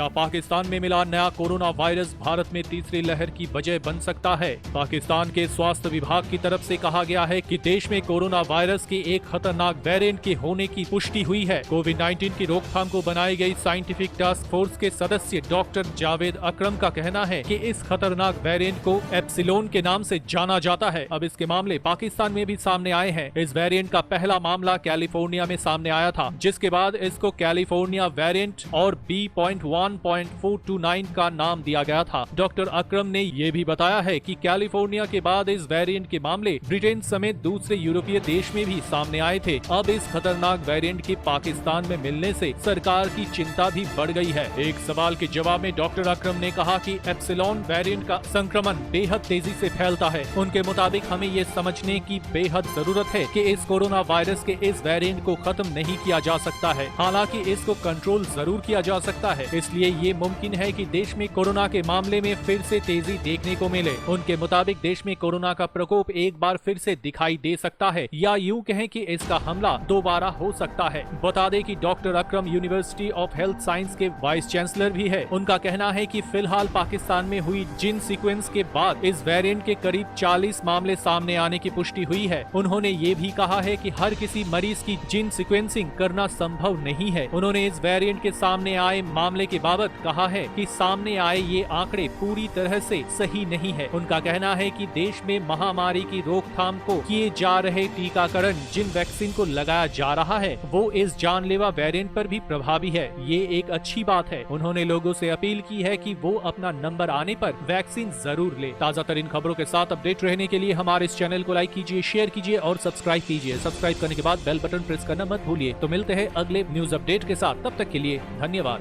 क्या पाकिस्तान में मिला नया कोरोना वायरस भारत में तीसरी लहर की वजह बन सकता है? पाकिस्तान के स्वास्थ्य विभाग की तरफ से कहा गया है कि देश में कोरोना वायरस के एक खतरनाक वेरिएंट के होने की पुष्टि हुई है। कोविड-19 की रोकथाम को बनाई गई साइंटिफिक टास्क फोर्स के सदस्य डॉक्टर जावेद अकरम का कहना है कि इस खतरनाक वेरिएंट को एप्सिलॉन के नाम से जाना जाता है। अब इसके मामले पाकिस्तान में भी सामने आए हैं। इस वेरिएंट का पहला मामला कैलिफोर्निया में सामने आया था, जिसके बाद इसको कैलिफोर्निया वेरिएंट और B.1.429 का नाम दिया गया था। डॉक्टर अकरम ने ये भी बताया है कि कैलिफोर्निया के बाद इस वेरिएंट के मामले ब्रिटेन समेत दूसरे यूरोपीय देश में भी सामने आए थे। अब इस खतरनाक वेरिएंट के पाकिस्तान में मिलने से सरकार की चिंता भी बढ़ गई है। एक सवाल के जवाब में डॉक्टर अकरम ने कहा कि एप्सिलॉन वेरिएंट का संक्रमण बेहद तेजी से फैलता है। उनके मुताबिक हमें ये समझने की बेहद जरूरत है कि इस कोरोना वायरस के इस वेरिएंट को खत्म नहीं किया जा सकता है, हालांकि इसको कंट्रोल जरूर किया जा सकता है। इसलिए ये मुमकिन है कि देश में कोरोना के मामले में फिर से तेजी देखने को मिले। उनके मुताबिक देश में कोरोना का प्रकोप एक बार फिर से दिखाई दे सकता है, या यूं कहें कि इसका हमला दोबारा हो सकता है। बता दें कि doctor Akram university of health science के वाइस चांसलर भी है। उनका कहना है कि फिलहाल पाकिस्तान में हुई जीन सीक्वेंस के बाद इस वेरिएंट के करीब 40 मामले सामने आने की पुष्टि हुई है। उन्होंने ये भी कहा है कि हर किसी मरीज की जीन सीक्वेंसिंग करना संभव नहीं है। उन्होंने इस वेरिएंट के सामने आए मामले के बाबत कहा है कि सामने आए ये आंकड़े पूरी तरह से सही नहीं है। उनका कहना है कि देश में महामारी की रोकथाम को किए जा रहे टीकाकरण जिन वैक्सीन को लगाया जा रहा है वो इस जानलेवा वेरिएंट पर भी प्रभावी है। ये एक अच्छी बात है। उन्होंने लोगों से अपील की है कि वो अपना नंबर आने पर वैक्सीन जरूर ले। ताज़ा तरीन खबरों के साथ अपडेट रहने के लिए हमारे इस चैनल को लाइक कीजिए, शेयर कीजिए और सब्सक्राइब कीजिए। सब्सक्राइब करने के बाद बेल बटन प्रेस करना मत भूलिए। तो मिलते हैं अगले न्यूज अपडेट के साथ, तब तक के लिए धन्यवाद।